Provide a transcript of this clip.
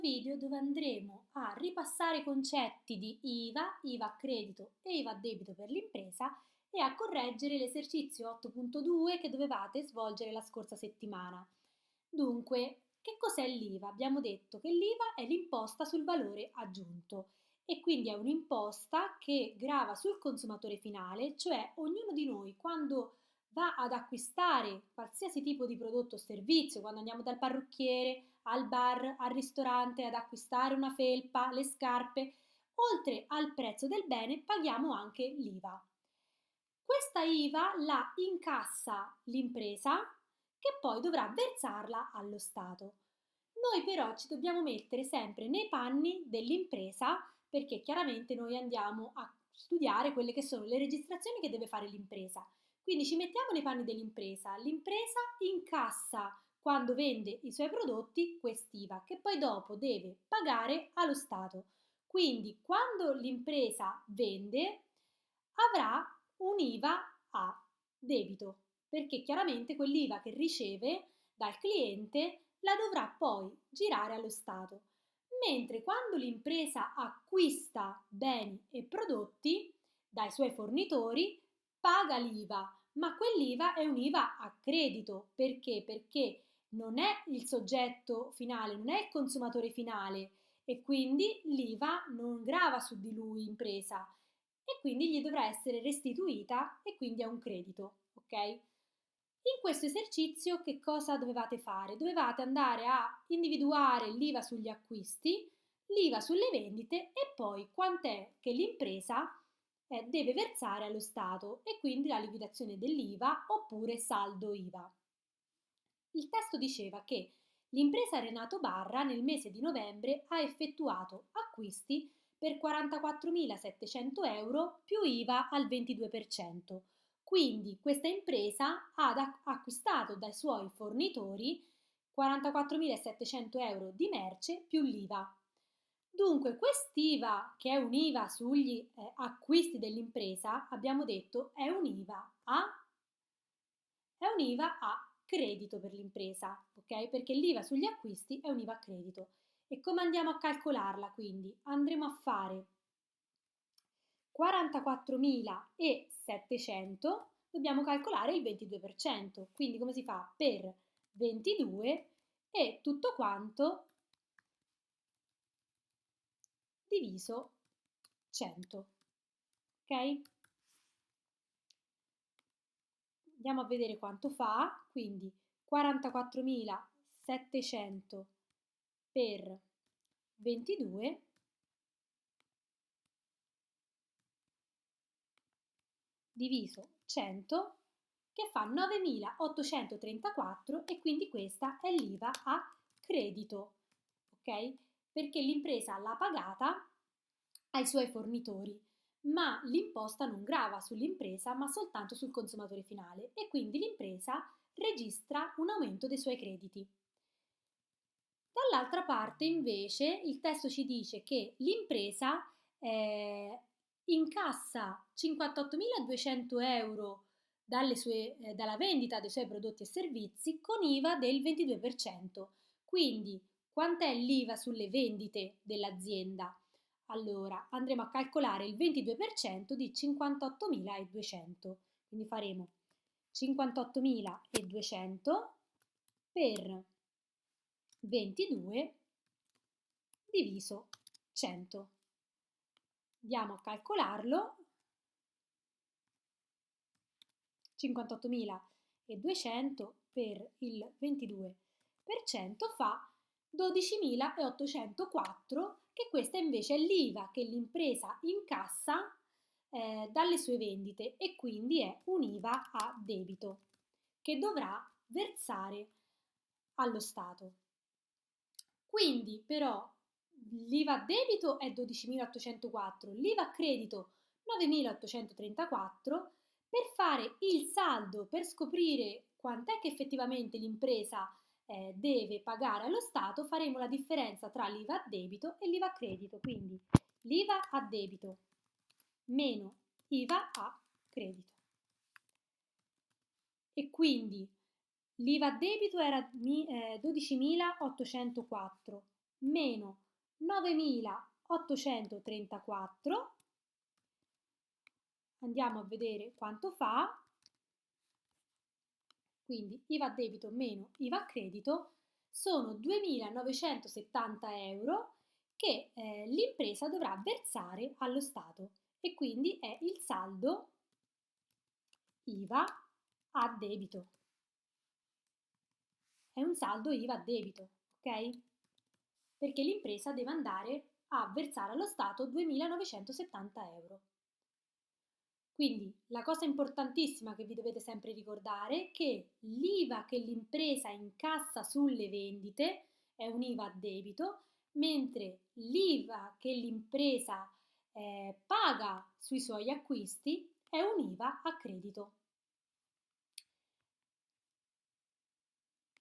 Video dove andremo a ripassare i concetti di IVA, IVA a credito e IVA a debito per l'impresa e a correggere l'esercizio 8.2 che dovevate svolgere la scorsa settimana. Dunque, che cos'è l'IVA? Abbiamo detto che l'IVA è l'imposta sul valore aggiunto e quindi è un'imposta che grava sul consumatore finale, cioè ognuno di noi quando va ad acquistare qualsiasi tipo di prodotto o servizio, quando andiamo dal parrucchiere al bar, al ristorante, ad acquistare una felpa, le scarpe, oltre al prezzo del bene paghiamo anche l'IVA. Questa IVA la incassa l'impresa che poi dovrà versarla allo Stato. Noi però ci dobbiamo mettere sempre nei panni dell'impresa perché chiaramente noi andiamo a studiare quelle che sono le registrazioni che deve fare l'impresa. Quindi ci mettiamo nei panni dell'impresa. L'impresa incassa quando vende i suoi prodotti quest'IVA che poi dopo deve pagare allo Stato. Quindi quando l'impresa vende avrà un IVA a debito perché chiaramente quell'IVA che riceve dal cliente la dovrà poi girare allo Stato. Mentre quando l'impresa acquista beni e prodotti dai suoi fornitori paga l'IVA, ma quell'IVA è un IVA a credito. Perché? Perché non è il soggetto finale, non è il consumatore finale e quindi l'IVA non grava su di lui, impresa, e quindi gli dovrà essere restituita e quindi è un credito, ok? In questo esercizio che cosa dovevate fare? Dovevate andare a individuare l'IVA sugli acquisti, l'IVA sulle vendite e poi quant'è che l'impresa deve versare allo Stato e quindi la liquidazione dell'IVA oppure saldo IVA. Il testo diceva che l'impresa Renato Barra nel mese di novembre ha effettuato acquisti per 44.700 euro più IVA al 22%. Quindi questa impresa ha acquistato dai suoi fornitori 44.700 euro di merce più l'IVA. Dunque quest'IVA, che è un IVA sugli acquisti dell'impresa, abbiamo detto è un IVA a credito per l'impresa, ok? Perché l'IVA sugli acquisti è un IVA a credito. E come andiamo a calcolarla quindi? Andremo a fare 44.700, dobbiamo calcolare il 22%, quindi come si fa? Per 22 e tutto quanto diviso 100, ok? Andiamo a vedere quanto fa, quindi 44.700 per 22 diviso 100 che fa 9.834 e quindi questa è l'IVA a credito, ok? Perché l'impresa l'ha pagata ai suoi fornitori, ma l'imposta non grava sull'impresa ma soltanto sul consumatore finale e quindi l'impresa registra un aumento dei suoi crediti. Dall'altra parte invece il testo ci dice che l'impresa incassa 58.200 euro dalla vendita dei suoi prodotti e servizi con IVA del 22%. Quindi quant'è l'IVA sulle vendite dell'azienda? Allora andremo a calcolare il 22% di 58.200. Quindi faremo 58.200 per 22 diviso 100. Andiamo a calcolarlo. 58.200 per il 22% fa 12.804, che questa invece è l'IVA che l'impresa incassa dalle sue vendite e quindi è un IVA a debito che dovrà versare allo Stato. Quindi però l'IVA a debito è 12.804, l'IVA a credito 9.834. Per fare il saldo, per scoprire quant'è che effettivamente l'impresa deve pagare allo Stato, faremo la differenza tra l'IVA a debito e l'IVA a credito. Quindi l'IVA a debito meno IVA a credito. E quindi l'IVA a debito era 12.804, meno 9.834. Andiamo a vedere quanto fa. Quindi IVA a debito meno IVA a credito sono 2.970 euro che l'impresa dovrà versare allo Stato e quindi è il saldo IVA a debito. È un saldo IVA a debito, ok? Perché l'impresa deve andare a versare allo Stato 2.970 euro. Quindi la cosa importantissima che vi dovete sempre ricordare è che l'IVA che l'impresa incassa sulle vendite è un IVA a debito, mentre l'IVA che l'impresa paga sui suoi acquisti è un IVA a credito.